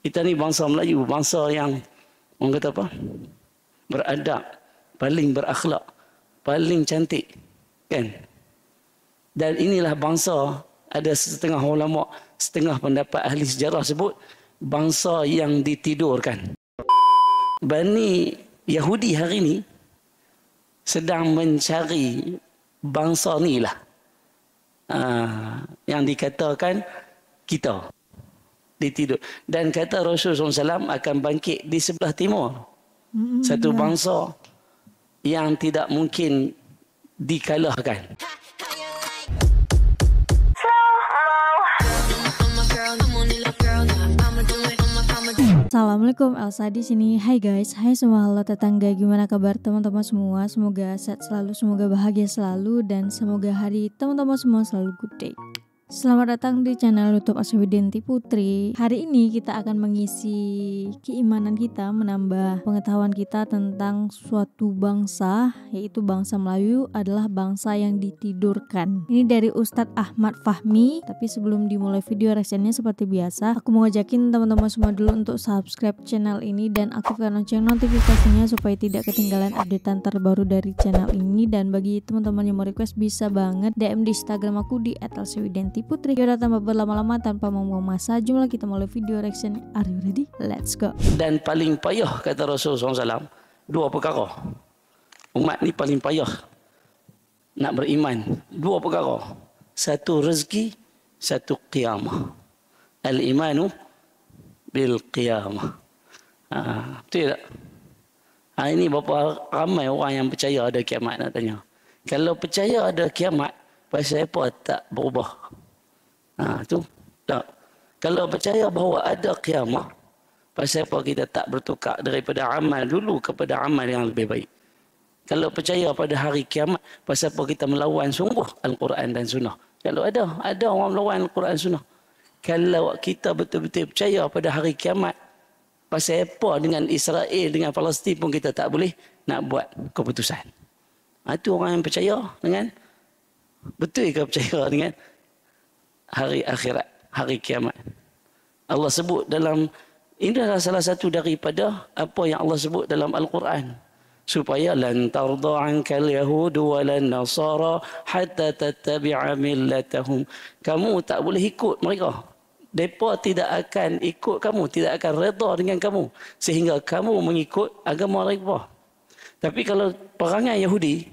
Kita ni bangsa Melayu, bangsa yang orang kata apa? Beradab, paling berakhlak, paling cantik. Kan? Dan inilah bangsa, ada setengah ulama, setengah pendapat ahli sejarah sebut, bangsa yang ditidurkan. Bani Yahudi hari ini sedang mencari bangsa ni lah. Yang dikatakan kita ditidur. Dan kata Rasulullah SAW akan bangkit di sebelah timur. Satu bangsa yang tidak mungkin dikalahkan. Assalamualaikum, Elsa di sini. Hai guys, hai semua, halo tetangga, gimana kabar teman-teman semua? Semoga sehat selalu, semoga bahagia selalu, dan semoga hari teman-teman semua selalu good day. Selamat datang di channel YouTube Aswidenti Putri. Hari ini kita akan mengisi keimanan kita, menambah pengetahuan kita tentang suatu bangsa, yaitu bangsa Melayu adalah bangsa yang ditidurkan. Ini dari Ustadz Ahmad Fahmi. Tapi sebelum dimulai video reaksinya seperti biasa, aku mau ngajakin teman-teman semua dulu untuk subscribe channel ini dan aktifkan lonceng notifikasinya supaya tidak ketinggalan updatean terbaru dari channel ini. Dan bagi teman-teman yang mau request, bisa banget DM di Instagram aku di @elsewidenti Putri. Yaudah, tanpa berlama-lama, tanpa membuang masa, jumlah kita mulai video reaction. Are you ready? Let's go. Dan paling payah kata Rasulullah SAW, dua perkara. Umat ni paling payah nak beriman. Dua perkara. Satu rezeki, satu qiyamah. Al-imanu bil qiyamah. Betul tak? Ini berapa ramai orang yang percaya ada kiamat, nak tanya. Kalau percaya ada kiamat, pasal apa tak berubah? Tu tak. Kalau percaya bahawa ada kiamat, pasal apa kita tak bertukar daripada amal dulu kepada amal yang lebih baik? Kalau percaya pada hari kiamat, pasal apa kita melawan sungguh Al-Quran dan Sunnah? Kalau ada orang melawan Al-Quran dan Sunnah. Kalau kita betul-betul percaya pada hari kiamat, pasal apa dengan Israel, dengan Palestin pun kita tak boleh nak buat keputusan? Itu orang yang percaya dengan betul ke percaya dengan hari akhirat, hari kiamat. Allah sebut dalam, ini adalah salah satu daripada apa yang Allah sebut dalam Al-Quran. Supaya lan tarda ankal yahud walan nasara hatta tattabi'a millatahum. Kamu tak boleh ikut mereka. Mereka tidak akan ikut kamu, tidak akan redha dengan kamu sehingga kamu mengikut agama mereka. Tapi kalau perangai Yahudi,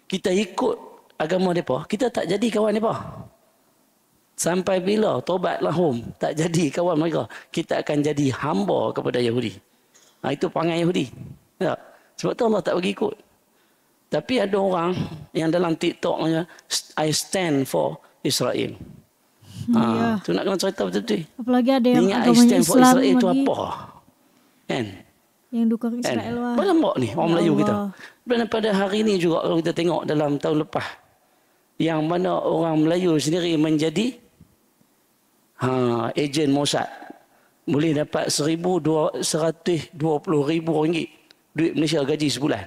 kita ikut agama mereka, kita tak jadi kawan mereka. Sampai bila tobat lahum tak jadi kawan mereka, kita akan jadi hamba kepada Yahudi. Itu perangai Yahudi. Ya. Sebab tu Allah tak bagi ikut. Tapi ada orang yang dalam TikTok, I stand for Israel. Tu nak kena cerita betul-betul. Apalagi ada yang ingat agamanya I stand for Islam Israel itu lagi, apa? Kan? yang dukung Israel. Wah. Berlambak ni orang Ya Melayu Allah. kita. Dan pada hari ini juga kalau kita tengok dalam tahun lepas, yang mana orang Melayu sendiri menjadi ejen Mossad, boleh dapat RM120,000 duit Malaysia gaji sebulan.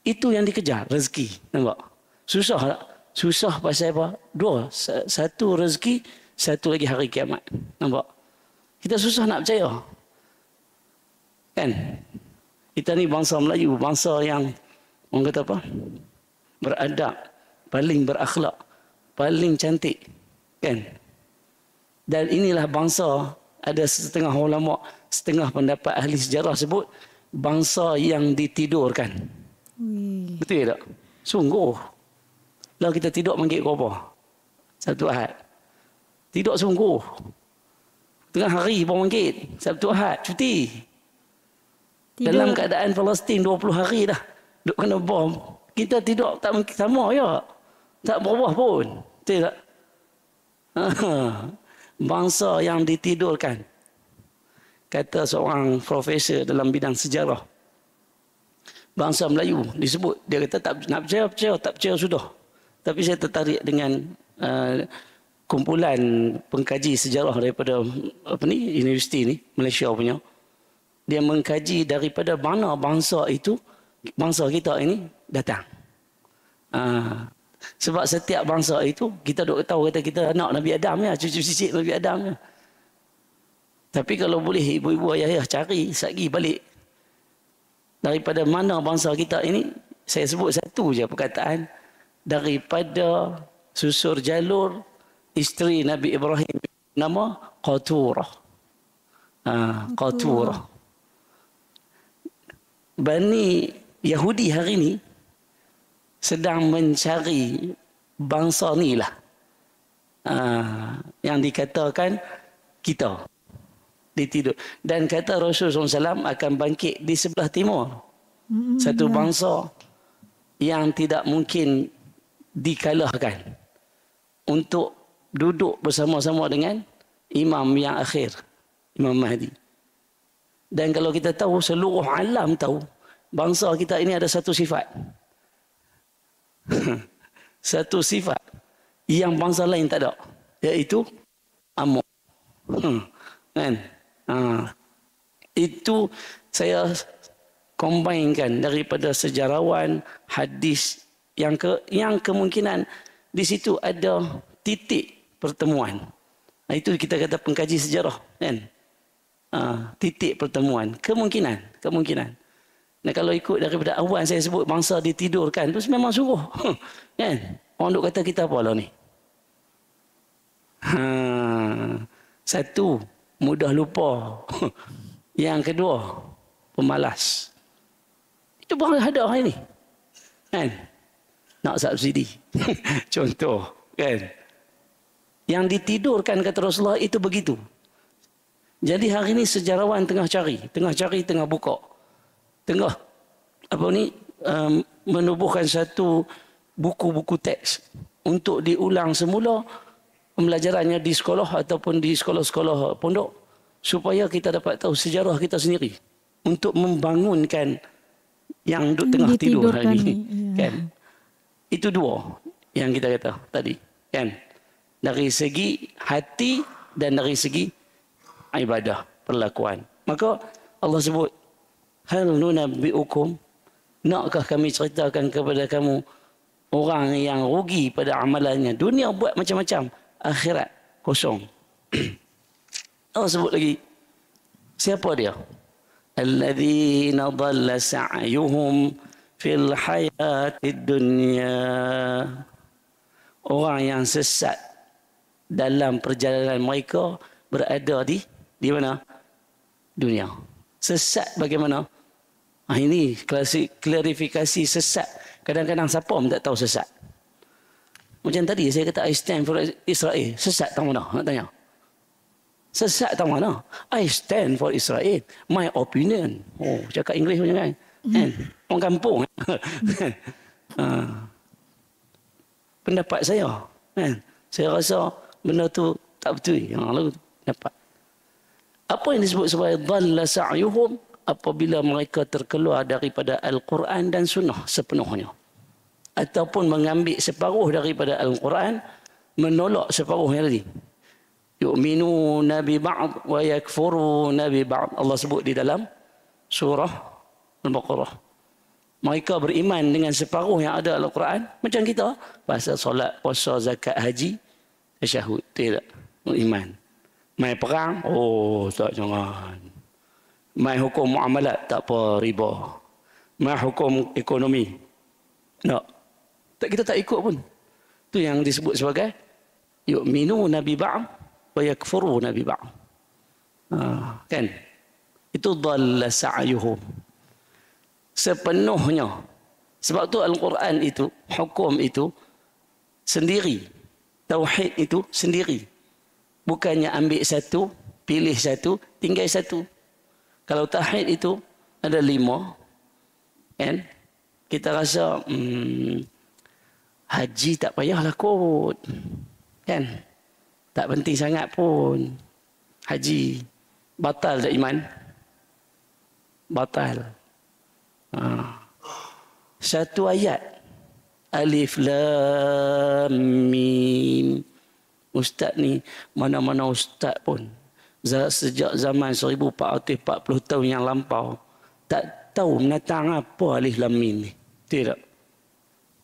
Itu yang dikejar, rezeki. Nampak? Susah tak? Susah pasal apa? Dua. Satu rezeki, satu lagi hari kiamat. Nampak? Kita susah nak percaya. Kan? Kita ni bangsa Melayu, bangsa yang orang kata apa? Beradab, paling berakhlak, paling cantik. Kan? Dan inilah bangsa, ada setengah ulama, setengah pendapat ahli sejarah sebut, bangsa yang ditidurkan. Betul tak? Sungguh. Lalu kita tidur manggil kau apa? Sabtu Ahad. Tidur sungguh. Tengah hari pun manggil. Sabtu Ahad, cuti. Tidur. Dalam keadaan Palestin 20 hari dah duk kena bom. Kita tidur tak sama ya. Tak berubah pun. Betul tak? Bangsa yang ditidurkan. Kata seorang profesor dalam bidang sejarah, bangsa Melayu disebut, dia kata tak nak percaya, tak percaya sudah. Tapi saya tertarik dengan kumpulan pengkaji sejarah daripada universiti ni, Malaysia punya. Dia mengkaji daripada mana bangsa itu, bangsa kita ini datang. Sebab setiap bangsa itu, kita duk tahu kata kita anak Nabi Adam ya, cucu cicit Nabi Adam ya. Tapi kalau boleh ibu-ibu ayah-ayah cari sagi balik daripada mana bangsa kita ini, saya sebut satu je perkataan, daripada susur jalur isteri Nabi Ibrahim, nama Qaturah. Qaturah. Bani Yahudi hari ini sedang mencari bangsa ni lah, yang dikatakan kita ditidur. Dan kata Rasulullah SAW akan bangkit di sebelah timur. Satu bangsa yang tidak mungkin dikalahkan untuk duduk bersama-sama dengan imam yang akhir, Imam Mahdi. Dan kalau kita tahu, seluruh alam tahu, bangsa kita ini ada satu sifat. Satu sifat yang bangsa lain tak ada, iaitu amuk. Kan? Itu saya combine-kan daripada sejarawan, hadis yang kemungkinan di situ ada titik pertemuan. Itu kita kata pengkaji sejarah, kan? Titik pertemuan, kemungkinan. Nah, kalau ikut daripada awal saya sebut bangsa ditidurkan, tu memang sungguh. Kan? Orang duk kata kita apa lah ni? Satu, mudah lupa. Yang kedua, pemalas. Itu baru ada hari ni. Kan? Nak subsidi. Contoh, kan? Yang ditidurkan kata Rasulullah itu begitu. Jadi hari ini sejarawan tengah buka. Tengah menubuhkan satu buku-buku teks untuk diulang semula pembelajarannya di sekolah ataupun di sekolah-sekolah pondok, supaya kita dapat tahu sejarah kita sendiri untuk membangunkan yang tengah tidur hari ini. Kan? Itu dua yang kita kata tadi, kan? Dari segi hati dan dari segi ibadah, perlakuan. Maka Allah sebut, hal nunabbi'ukum, nakkah kami ceritakan kepada kamu orang yang rugi pada amalannya, dunia buat macam-macam, akhirat kosong. Allah sebut lagi, siapa dia? Alladzina dhalla sa'yuhum fil hayatid dunya, orang yang sesat dalam perjalanan mereka berada di mana? Dunia. Sesat bagaimana? Ini klarifikasi sesat. Kadang-kadang siapa pun tak tahu sesat. Macam tadi saya kata I stand for Israel. Sesat tak mana? Nak tanya. Sesat tak mana? I stand for Israel. My opinion. Oh, cakap Inggeris macam kan? Orang kampung. Pendapat saya. Saya rasa benda tu tak betul. Yang lalu dapat. Apa yang disebut sebagai dhalla sa'yuhum? Apabila mereka terkeluar daripada Al-Quran dan Sunnah sepenuhnya. Ataupun mengambil separuh daripada Al-Quran, menolak separuhnya tadi. Yu'minuna bi ba'd wa yakfuruna bi ba'd. Allah sebut di dalam surah Al-Baqarah. Mereka beriman dengan separuh yang ada Al-Quran. Macam kita. Pasal solat, puasa, zakat, haji, tasyahud. Tidak. Beriman. Mai perang, oh tak, jangan. Mai hukum muamalat, tak apa, riba. Mai hukum ekonomi, tak. Kita tak ikut pun. Itu yang disebut sebagai yu'minuna bi ba'd wa yakfuruna bi ba'd. Kan? Itu dhalla sa'yuhum. Sepenuhnya. Sebab tu Al-Quran itu, hukum itu sendiri. Tauhid itu sendiri. Bukannya ambil satu, pilih satu, tinggal satu. Kalau tauhid itu ada 5, kan? Kita rasa haji tak payahlah kot, kan? Tak penting sangat pun. Haji batal tak iman? Batal. Satu ayat, Alif Lam Mim. Ustaz ni, mana-mana ustaz pun sejak zaman 1440 tahun yang lampau tak tahu menatang apa Alif Lam Mim ni. Tidak.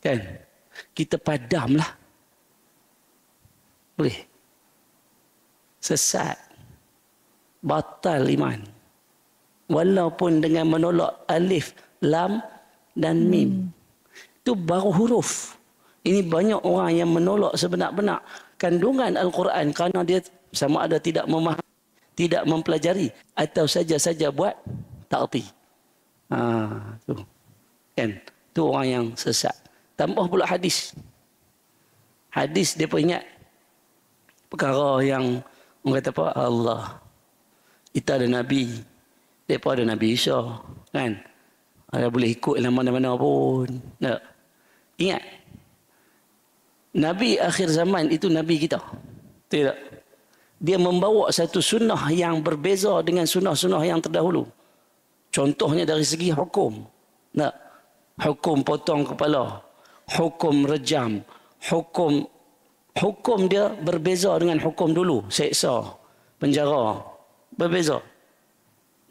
Kan? Kita padamlah. Boleh. Sesat. batal iman. Walaupun dengan menolak alif, lam dan mim. Itu baru huruf. Ini banyak orang yang menolak sebenar-benar kandungan Al-Quran kerana dia sama ada tidak memahami, tidak mempelajari atau saja-saja buat takti. Tu. Kan? Tu orang yang sesat. Tambah pula hadis. Hadis dia pun ingat perkara yang orang kata apa? Allah. Kita ada Nabi. Dia pun ada Nabi Isa. Kan? Ada boleh ikut dalam mana-mana pun. Tak? Ingat. Nabi akhir zaman itu Nabi kita. Tidak. Dia membawa satu sunnah yang berbeza dengan sunnah-sunnah yang terdahulu. Contohnya dari segi hukum. Tak? Hukum potong kepala. Hukum rejam. Hukum dia berbeza dengan hukum dulu. Seksa. Penjara. Berbeza.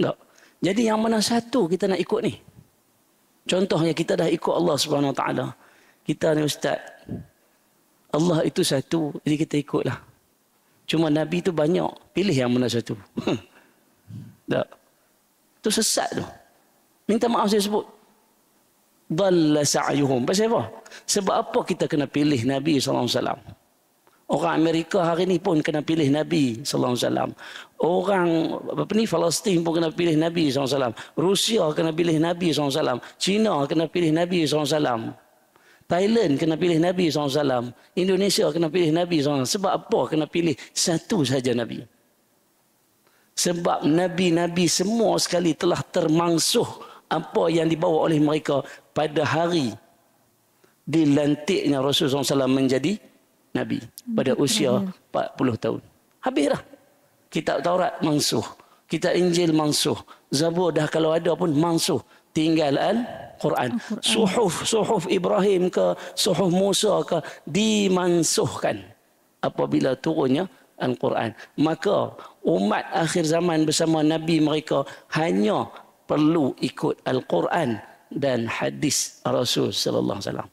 Tak? Jadi yang mana satu kita nak ikut ni? Contohnya kita dah ikut Allah Subhanahu Wa Taala. Kita ni ustaz. Allah itu satu, jadi kita ikutlah. Cuma Nabi itu banyak, pilih yang mana satu. Tak. Itu sesat tu. Minta maaf saya sebut. Dhalla sa'yuhum. Pasal apa? Sebab apa kita kena pilih Nabi sallallahu alaihi wasallam? Orang Amerika hari ni pun kena pilih Nabi sallallahu alaihi wasallam. Orang Palestin pun kena pilih Nabi sallallahu alaihi wasallam. Rusia kena pilih Nabi sallallahu alaihi wasallam. China kena pilih Nabi sallallahu alaihi wasallam. Thailand kena pilih Nabi sallallahu alaihi wasallam. Indonesia kena pilih Nabi sallallahu alaihi wasallam. Sebab apa kena pilih satu saja Nabi? Sebab nabi-nabi semua sekali telah termangsuh apa yang dibawa oleh mereka pada hari dilantiknya Rasulullah SAW menjadi Nabi pada usia 40 tahun. Habis dah. Kitab Taurat mansuh. Kitab Injil mansuh. Zabur dah kalau ada pun mansuh. Tinggal Al-Quran. Suhuf Ibrahim ke, suhuf Musa ke, dimansuhkan apabila turunnya Al-Quran. Maka umat akhir zaman bersama Nabi mereka hanya perlu ikut Al-Quran dan hadis Rasul sallallahu alaihi wasallam.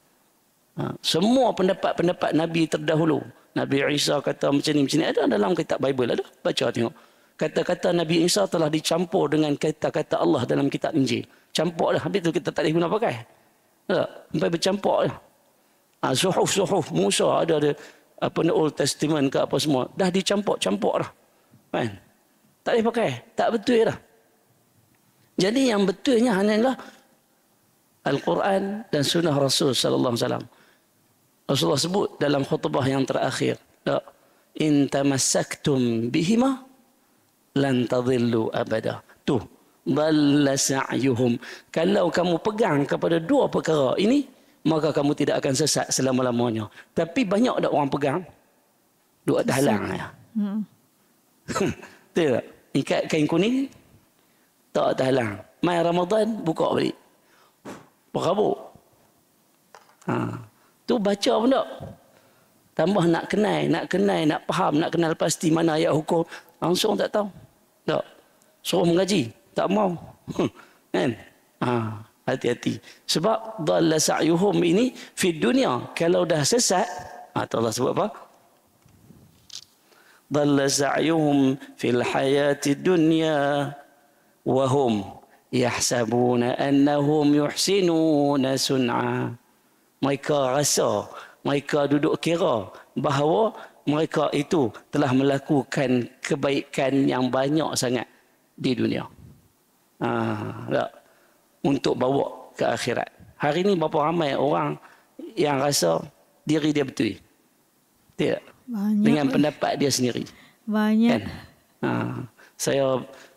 Semua pendapat-pendapat Nabi terdahulu. Nabi Isa kata macam ni. Ada dalam kitab Bible. Ada? Baca tengok. Kata-kata Nabi Isa telah dicampur dengan kata-kata Allah dalam kitab Injil. Campur dah. Habis tu kita tak boleh guna pakai. Tak? Sampai bercampur dah. Suhuf Musa ada apa ni Old Testament ke apa semua. Dah dicampur-campur dah. Kan? Tak boleh pakai. Tak betul dah. Jadi yang betulnya hanyalah Al-Quran dan Sunnah Rasul sallallahu alaihi wasallam. Rasulullah sebut dalam khutbah yang terakhir, in tamassaktum bihima lan tadhillu abada. Tu, dhalla sa'yuhum. Kalau kamu pegang kepada dua perkara ini, maka kamu tidak akan sesat selama-lamanya. Tapi banyak tak orang pegang? Duk halang ya. Betul tak? Ikat kain kuning tak halang. Mai Ramadan buka balik. Berkabut. Tu baca pun tak. Tambah nak kenal, nak faham, nak kenal pasti mana ayat hukum. Langsung tak tahu. Tak. Suruh mengaji. Tak mau. Kan? Hati-hati. Sebab dhalla sa'yuhum ini fi dunia. Kalau dah sesat. Allah sebut apa? Dhalla sa'yuhum fil hayati dunya. Wahum yahsabuna annahum yuhsinuna sun'a. Mereka rasa, mereka duduk kira bahawa mereka itu telah melakukan kebaikan yang banyak sangat di dunia. Untuk bawa ke akhirat. Hari ini berapa ramai orang yang rasa diri dia betul. Tidak. Banyak. Dengan pendapat dia sendiri. Banyak. Kan?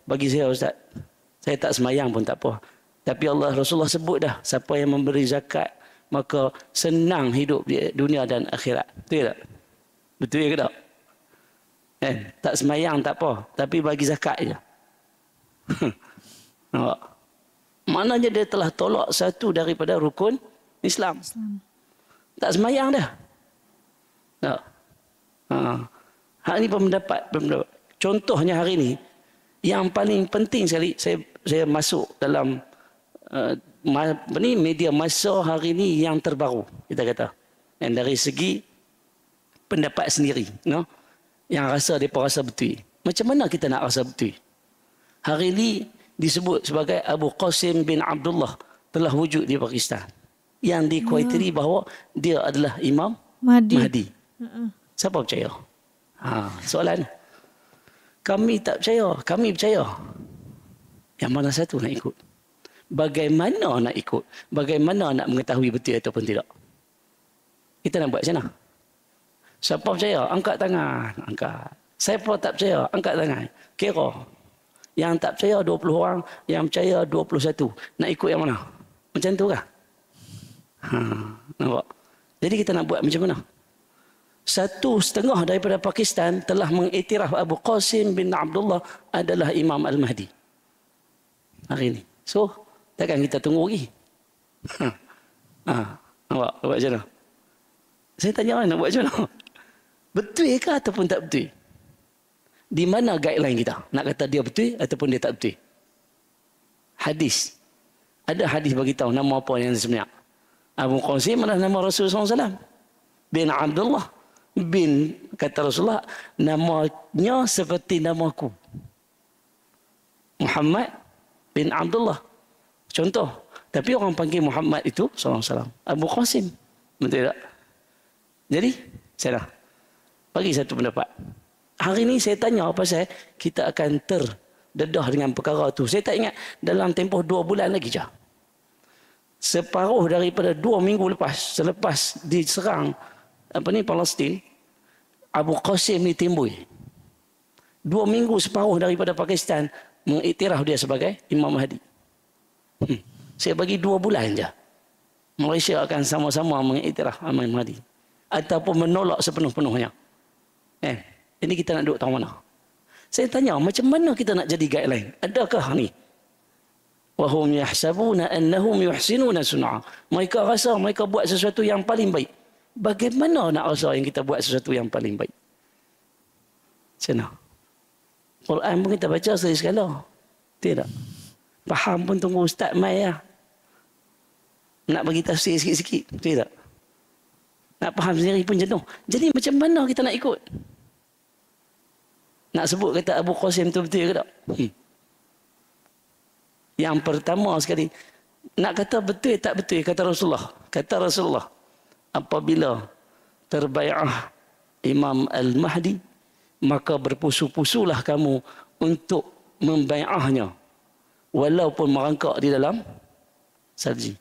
Bagi saya Ustaz, saya tak semayang pun tak apa. Tapi Rasulullah sebut dah, siapa yang memberi zakat, maka senang hidup di dunia dan akhirat. Betul tak? Betul ke tak? Tak semayang tak apa. Tapi bagi zakat je. Maknanya dia telah tolak satu daripada rukun Islam. Tak semayang dah. Tak. Hari ini pendapat. Contohnya hari ini, yang paling penting sekali, saya masuk dalam media masa hari ini yang terbaru, kita kata. Dan dari segi pendapat sendiri, no? Yang rasa mereka rasa betul. Macam mana kita nak rasa betul? Hari ini disebut sebagai Abu Qasim bin Abdullah telah wujud di Pakistan. Yang dikuatiri bahawa dia adalah Imam Mahdi. Siapa percaya? Soalan. Kami tak percaya. Kami percaya. Yang mana satu nak ikut? Bagaimana nak ikut? Bagaimana nak mengetahui betul ataupun tidak? Kita nak buat macam mana? Siapa percaya? Angkat tangan. Angkat. Siapa tak percaya? Angkat tangan. Kira. Yang tak percaya 20 orang. Yang percaya 21. Nak ikut yang mana? Macam tu kah? Nampak? Jadi kita nak buat macam mana? 1/2 daripada Pakistan telah mengiktiraf Abu Qasim bin Abdullah adalah Imam Al-Mahdi. Hari ini. So, takkan kita tunggu lagi? Nampak? Buat macam mana? Saya tanya nak buat macam mana? Betul ke ataupun tak betul? Di mana guideline kita? Nak kata dia betul ataupun dia tak betul? Hadis. Ada hadis bagi tahu nama apa yang sebenarnya. Abu Qasim adalah nama Rasulullah SAW. Bin Abdullah. Bin, kata Rasulullah, namanya seperti namaku. Muhammad bin Abdullah. Contoh. Tapi orang panggil Muhammad itu SAW. Abu Qasim. Betul tak? Jadi, saya dah bagi satu pendapat. Hari ini saya tanya pasal kita akan terdedah dengan perkara itu. Saya tak ingat dalam tempoh 2 bulan lagi je. Separuh daripada 2 minggu lepas, selepas diserang Palestin, Abu Qasim ni timbul. 2 minggu separuh daripada Pakistan mengiktiraf dia sebagai Imam Mahdi. Saya bagi 2 bulan je. Malaysia akan sama-sama mengiktiraf Imam Mahdi. Ataupun menolak sepenuh-penuhnya. Ini kita nak duduk tahu mana? Saya tanya, macam mana kita nak jadi guideline? Adakah ni? Wahum yahsabuna annahum yuhsinuna sun'a. Mereka rasa mereka buat sesuatu yang paling baik. Bagaimana nak rasa yang kita buat sesuatu yang paling baik? Macam mana? Quran pun kita baca sekali-sekala. Tidak. Faham pun tunggu Ustaz mai lah. Nak bagi tafsir sikit-sikit. Tidak. Nak faham sendiri pun jenuh. Jadi macam mana kita nak ikut? Nak sebut kata Abu Qasim tu betul ke tak? Yang pertama sekali, nak kata betul tak betul, kata Rasulullah. Kata Rasulullah, apabila terbai'ah Imam Al-Mahdi, maka berpusu-pusulah kamu untuk membai'ahnya. Walaupun merangkak di dalam salji.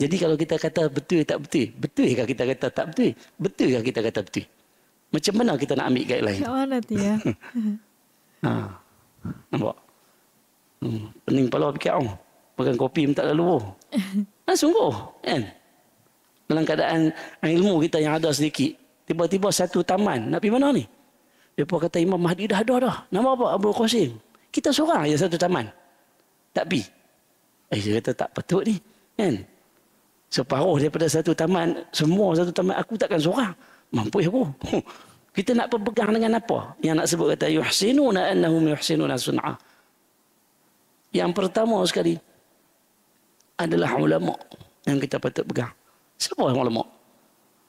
Jadi kalau kita kata betul tak betul, betulkah kita kata tak betul? Betulkah kita kata betul? Macam mana kita nak ambil guideline? Macam mana tu ya? Nampak? Pening kepala fikir makan kopi pun tak lalu. Sungguh kan? Dalam keadaan ilmu kita yang ada sedikit, tiba-tiba satu taman, nak pergi mana ni? Depa kata Imam Mahdi dah ada dah. Nama apa? Abu Qasim. Kita seorang je satu taman. Tak pergi. Dia kata tak patut ni. Kan? Separuh daripada satu taman, semua satu taman, aku takkan seorang. Mampu aku. Kita nak berpegang dengan apa? Yang nak sebut kata yuhsinuna annahum yuhsinuna sun'a. Yang pertama sekali adalah ulama yang kita patut pegang. Siapa ulama?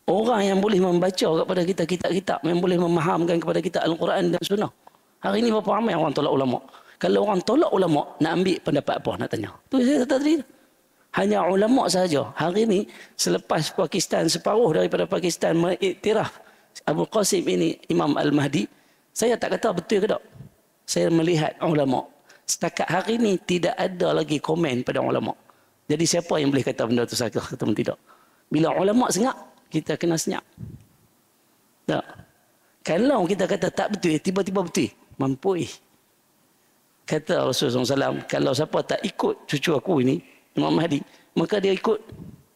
Orang yang boleh membaca kepada kita kitab-kitab, yang boleh memahamkan kepada kita Al-Quran dan Sunnah. Hari ini berapa ramai orang tolak ulama? Kalau orang tolak ulama, nak ambil pendapat apa? Nak tanya. Tu saya kata tadi. Hanya ulama sahaja. Hari ini, selepas Pakistan, separuh daripada Pakistan mengiktiraf Abu Qasim ini Imam Al-Mahdi, saya tak kata betul ke tak? Saya melihat ulama. Setakat hari ini tidak ada lagi komen pada ulama. Jadi siapa yang boleh kata benda itu salah ataupun tidak? Bila ulama senyap, kita kena senyap. Tak. Kalau kita kata tak betul, tiba-tiba betul, mampu. Kata Rasulullah SAW, kalau siapa tak ikut cucu aku ini, Imam Mahdi, maka dia ikut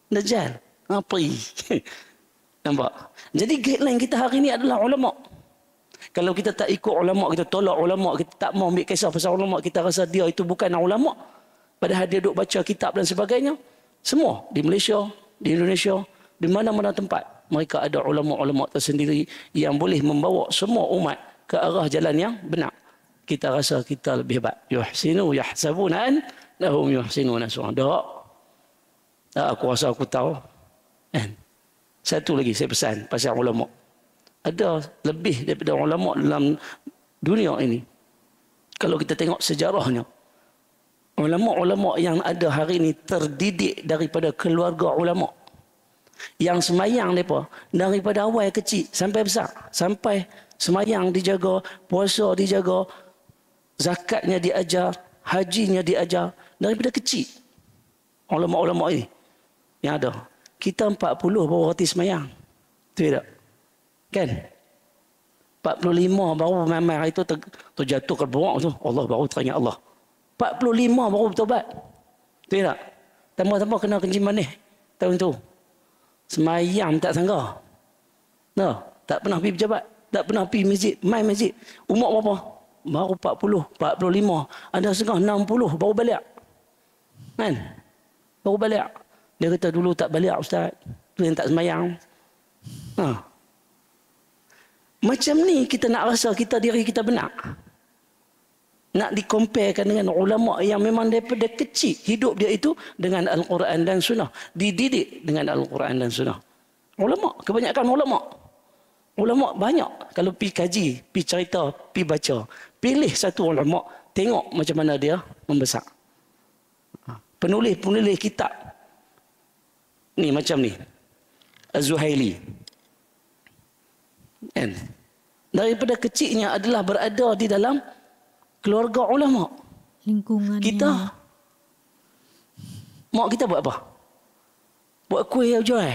Dajjal. Apa? Nampak? Jadi guideline kita hari ini adalah ulama. Kalau kita tak ikut ulama, kita tolak ulama, kita tak mau ambil kisah pasal ulama, kita rasa dia itu bukan ulama. Padahal dia duk baca kitab dan sebagainya. Semua di Malaysia, di Indonesia, di mana-mana tempat, mereka ada ulama-ulama tersendiri yang boleh membawa semua umat ke arah jalan yang benar. Kita rasa kita lebih hebat. Yuhsinu yahsabuna annahum yuhsinuna sun'a. Tak, aku rasa aku tahu. Kan? Satu lagi saya pesan pasal ulama. Ada lebih daripada ulama dalam dunia ini. Kalau kita tengok sejarahnya, ulama-ulama yang ada hari ini terdidik daripada keluarga ulama. Yang semayang mereka daripada awal kecil sampai besar. Sampai semayang dijaga, puasa dijaga, zakatnya diajar, hajinya diajar daripada kecil. Ulama-ulama ini yang ada. Kita 40 baru reti semayang. Betul tak? Kan? 45 baru memang hari itu terjatuh ke bawah tu. Allah baru teringat Allah. 45 baru bertobat. Betul tak? Tambah-tambah kena kencing manis tahun tu. Semayang tak sangka. No, tak pernah pergi pejabat. Tak pernah pergi masjid. Main masjid. Umur berapa? Baru 40, 45. Ada setengah 60 baru balik. Kan? Baru balik. Dia kata dulu tak balik ustaz. Tu yang tak semayang. Ha. Macam ni kita nak rasa diri kita benar. Nak dikomparekan dengan ulama yang memang daripada kecil hidup dia itu dengan Al-Quran dan Sunnah. Dididik dengan Al-Quran dan Sunnah. Ulama, kebanyakan ulama. Ulama banyak. Kalau pi kaji, pi cerita, pi baca. Pilih satu ulama, tengok macam mana dia membesar. Penulis-penulis kitab. Ni macam ni. Az-Zuhaili. Kan? Daripada kecilnya adalah berada di dalam keluarga ulama. Lingkungannya. Kita, mak kita buat apa? Buat kuih yang jual.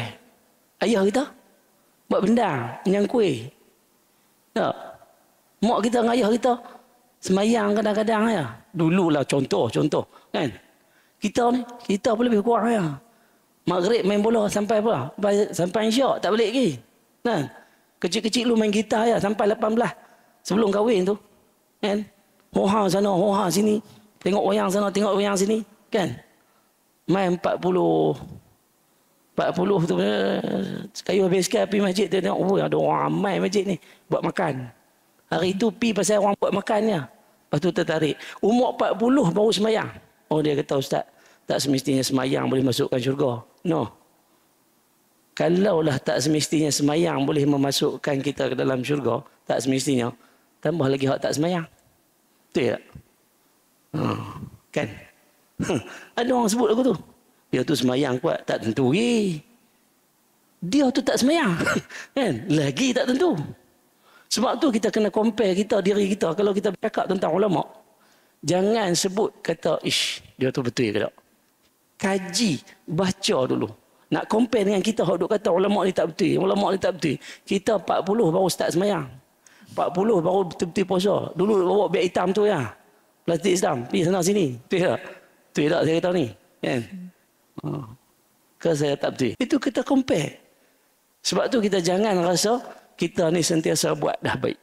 Ayah kita buat benda, menyang kuih. Tak? Mak kita dengan ayah kita semayang kadang-kadang ya. Dululah contoh kan. Kita ni, kita pun lebih kurang ya. Maghrib main bola sampai apa? Sampai Isyak tak balik lagi. Kan? Kecil-kecil lu main gitar ya sampai 18 sebelum kahwin tu. Kan? Hoha sana, hoha sini. Tengok wayang sana, tengok wayang sini. Kan? Main 40 tu. Kayu habis sekali pergi masjid. Tengok, oh ada orang ramai masjid ni. Buat makan. Hari itu pergi pasal orang buat makannya. Lepas tu tertarik. Umur 40 baru semayang. Oh dia kata ustaz, tak semestinya semayang boleh masukkan syurga. No. Kalaulah tak semestinya semayang boleh memasukkan kita ke dalam syurga. Tak semestinya. Tambah lagi hak tak semayang. Betul tak? Kan? Ada orang sebut aku tu. Dia tu semayang kuat. Tak tentu. Dia tu tak semayang. Kan? Lagi tak tentu. Sebab tu kita kena compare diri kita. Kalau kita bercakap tentang ulama. Jangan sebut kata, ish, dia tu betul ke tak? Kaji, baca dulu. Nak compare dengan kita. Duk kata ulama ni tak betul. Ulama ni tak betul. Kita 40 baru start semayang. 40 baru betul-betul puasa. Dulu bawa beg hitam tu ya. Plastik hitam. Pergi sana sini. Betul tak? Betul tak saya kata ni? Kan? Ke saya tak betul? Itu kita compare. Sebab tu kita jangan rasa kita ni sentiasa buat dah baik.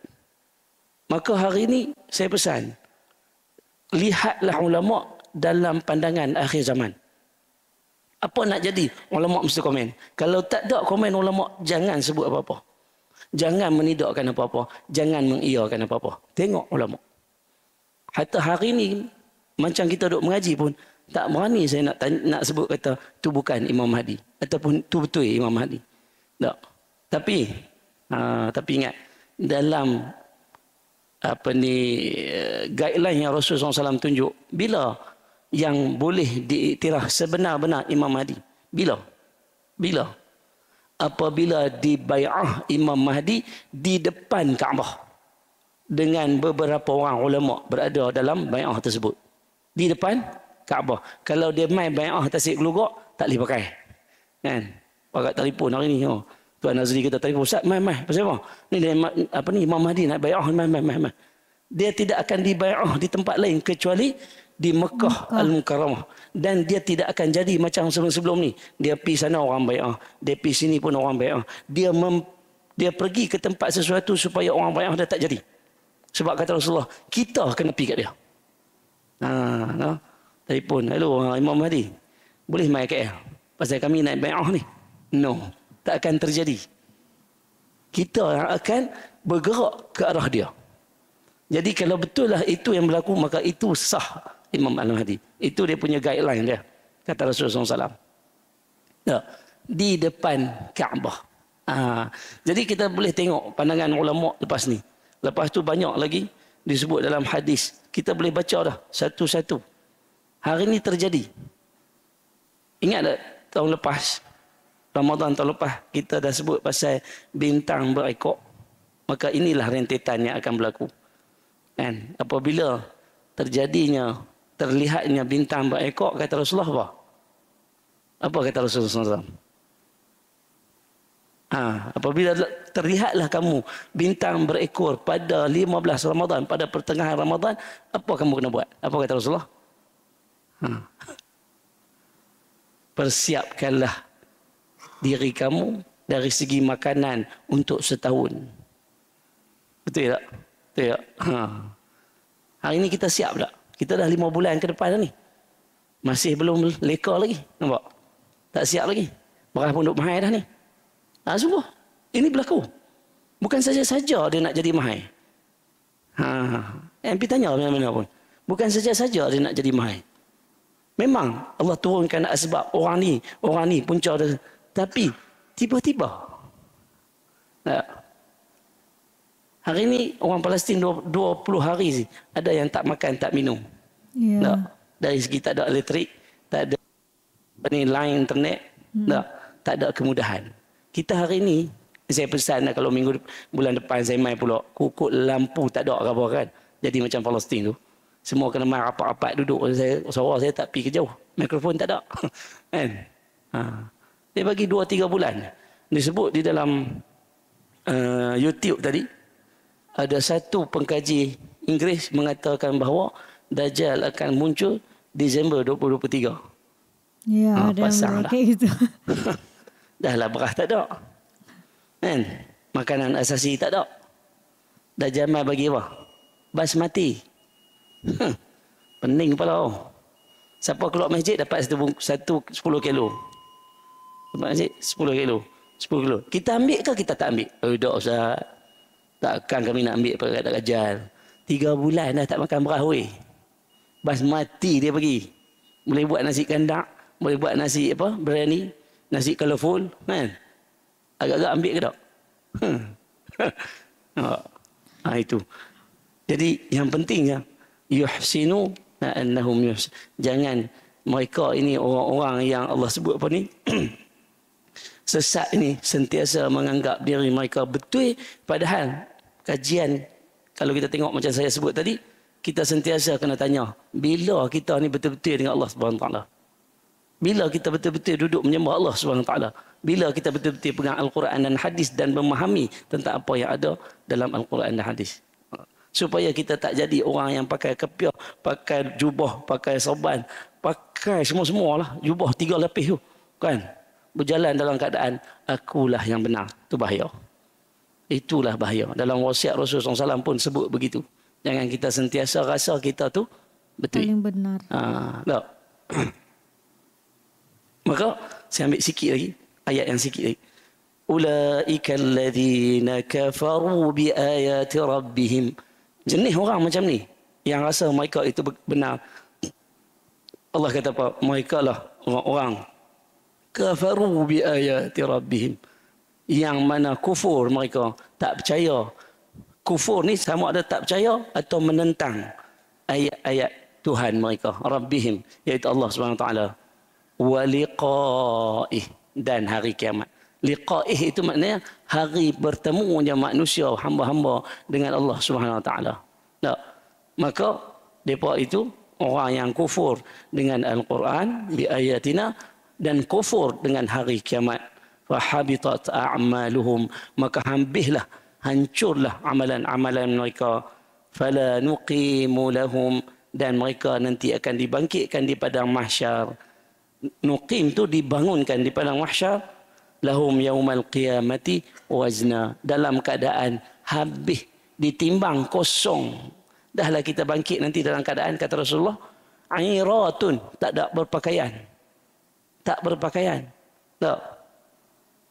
Maka hari ni saya pesan. Lihatlah ulama dalam pandangan akhir zaman. Apa nak jadi? Ulama mesti komen. Kalau tak ada komen ulama, jangan sebut apa-apa. Jangan menidakkan apa-apa. Jangan mengiyakan apa-apa. Tengok ulama. Hatta hari ini, macam kita duduk mengaji pun, tak berani saya nak sebut kata, tu bukan Imam Mahdi. Ataupun tu betul Imam Mahdi. Tak. Tapi ingat, dalam guideline yang Rasulullah SAW tunjuk, bila yang boleh diiktiraf sebenar-benar Imam Mahdi? Bila? Apabila dibai'ah Imam Mahdi di depan Kaabah dengan beberapa orang ulama berada dalam bai'ah tersebut di depan Kaabah. Kalau dia main bai'ah tasik gelugak, tak boleh pakai. Kan? Pakai telefon hari ni. Tuan Nazri kata telefon, Ustaz, main pasal apa? Ni Imam Mahdi nak bai'ah, main. Dia tidak akan dibai'ah di tempat lain kecuali di Mekah Al-Mukarramah. Dan dia tidak akan jadi macam sebelum-sebelum ni. Dia pergi sana orang bai'ah. Dia pergi sini pun orang bai'ah. Dia pergi ke tempat sesuatu supaya orang bai'ah dah tak jadi. Sebab kata Rasulullah, kita kena pergi kat dia. Telefon, hello Imam Mahdi. Boleh main KL? Pasal kami naik bai'ah ni. No, tak akan terjadi. Kita akan bergerak ke arah dia. Jadi kalau betul lah itu yang berlaku, maka itu sah Imam Al-Mahdi. Itu dia punya guideline dia. Kata Rasulullah SAW. Ya, di depan Kaabah. Jadi kita boleh tengok pandangan ulama lepas ni. Lepas tu banyak lagi disebut dalam hadis Kita boleh baca dah satu-satu. Hari ini terjadi. Ingat tak tahun lepas, Ramadan tahun lepas, kita dah sebut pasal bintang berekor. Maka inilah rentetan yang akan berlaku. Kan? Apabila terlihatnya bintang berekor, kata Rasulullah apa? Apa kata Rasulullah SAW? Apabila terlihatlah kamu bintang berekor pada 15 Ramadan, pada pertengahan Ramadan, apa kamu kena buat? Apa kata Rasulullah? Persiapkanlah diri kamu dari segi makanan untuk setahun. Betul tak? Betul tak? Hari ini kita siap tak? Kita dah 5 bulan ke depan dah ni. Masih belum leka lagi. Nampak? Tak siap lagi. Berah pun duk mahal dah ni. Sungguh. Ini berlaku. Bukan saja-saja dia nak jadi mahal. MP tanya mana-mana pun. Bukan saja-saja dia nak jadi mahal. Memang Allah turunkan sebab orang ni punca dia. Tapi tiba-tiba. Hari ni orang Palestin 20 hari ada yang tak makan, tak minum. Yeah. Dari segi tak ada elektrik, tak ada line internet, tak ada kemudahan. Kita hari ni, saya pesan kalau bulan depan saya main pula, kukut lampu tak ada ke apa kan. Jadi macam Palestin tu. Semua kena main rapat-rapat duduk. Suara saya tak pergi ke jauh. Mikrofon tak ada. Kan? Dia bagi 2-3 bulan. Disebut di dalam YouTube tadi, ada satu pengkaji Inggeris mengatakan bahawa Dajjal akan muncul Disember 2023. Ya, ada yang kayak gitu. Dah lah beras tak ada. Kan? Makanan asasi tak ada. Dah jamal bagi apa? Basmati. Pening kepala. Siapa keluar masjid dapat 10 kilo. Keluar masjid 10 kilo. 10 kilo. Kita ambil ke kita tak ambil? Tak Ustaz. Takkan kami nak ambil pada Dajjal. 3 bulan dah tak makan beras weh. Basmati dia bagi. Boleh buat nasi kandak. Boleh buat nasi apa? Biryani. Nasi colorful, kan? Agak-agak ambil ke tak? Itu. Jadi yang pentingnya yuhsinu annahum jangan mereka ini orang-orang yang Allah sebut apa ni? Sesat ini sentiasa menganggap diri mereka betul, padahal kajian kalau kita tengok macam saya sebut tadi, kita sentiasa kena tanya, bila kita ni betul-betul dengan Allah Subhanahu Wa Taala? Bila kita betul-betul duduk menyembah Allah Subhanahu Wa Taala? Bila kita betul-betul pegang Al-Quran dan hadis dan memahami tentang apa yang ada dalam Al-Quran dan hadis? Supaya kita tak jadi orang yang pakai kepiah, pakai jubah, pakai sorban, pakai semua-semua lah. Jubah 3 lapis tu. Kan? Berjalan dalam keadaan akulah yang benar. Itu bahaya. Itulah bahaya. Dalam wasiat Rasulullah SAW pun sebut begitu. Jangan kita sentiasa rasa kita tu betul. Paling benar. Tak. Maka saya ambil sikit lagi. Ayat yang sikit lagi. Ulaika alladhina kafaru bi ayati rabbihim. Jenis orang macam ni yang rasa mereka itu benar. Allah kata apa? Mereka lah orang-orang kafaru bi ayati rabbihim, yang mana kufur mereka, tak percaya. Kufur ni sama ada tak percaya atau menentang ayat-ayat Tuhan mereka, Rabbihim, iaitu Allah Subhanahu Wa Taala. Wa liqa'ih, dan hari kiamat. Liqa'ih itu maknanya hari bertemunya manusia, hamba-hamba dengan Allah Subhanahu Wa Taala. Tak. Maka mereka itu orang yang kufur dengan Al-Quran bi ayatina dan kufur dengan hari kiamat. Fa habitat a'maluhum, maka habislah, hancurlah amalan-amalan mereka. Fala nuqimu lahum, dan mereka nanti akan dibangkitkan di padang mahsyar. Nuqim tu dibangunkan di padang mahsyar. Lahum yaumal qiyamati wazna, dalam keadaan habis, ditimbang kosong. Dahlah kita bangkit nanti dalam keadaan, kata Rasulullah, airatun, tak ada berpakaian. Tak berpakaian. Tak.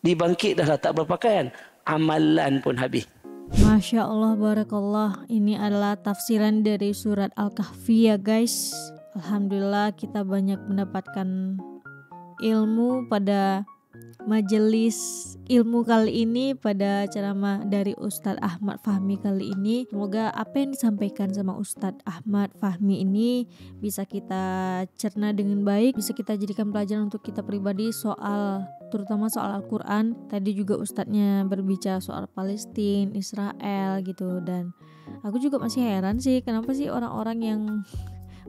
Dibangkit dahlah tak berpakaian, amalan pun habis. Masya Allah, barakallah. Ini adalah tafsiran dari surat Al-Kahfi ya guys. Alhamdulillah kita banyak mendapatkan ilmu pada majelis ilmu kali ini, pada ceramah dari Ustadz Ahmad Fahmi kali ini. Semoga apa yang disampaikan sama Ustadz Ahmad Fahmi ini bisa kita cerna dengan baik, bisa kita jadikan pelajaran untuk kita pribadi terutama soal Al-Quran. Tadi juga Ustadznya berbicara soal Palestina, Israel gitu, dan aku juga masih heran sih kenapa sih orang-orang yang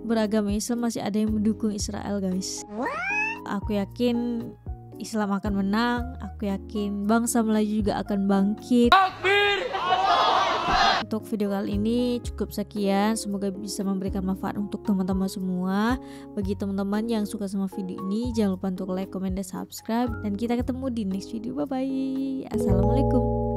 beragama Islam masih ada yang mendukung Israel, guys. Aku yakin Islam akan menang, aku yakin bangsa Melayu juga akan bangkit. Untuk video kali ini cukup sekian, semoga bisa memberikan manfaat untuk teman-teman semua. Bagi teman-teman yang suka sama video ini, jangan lupa untuk like, comment, dan subscribe. Dan kita ketemu di next video, bye bye. Assalamualaikum.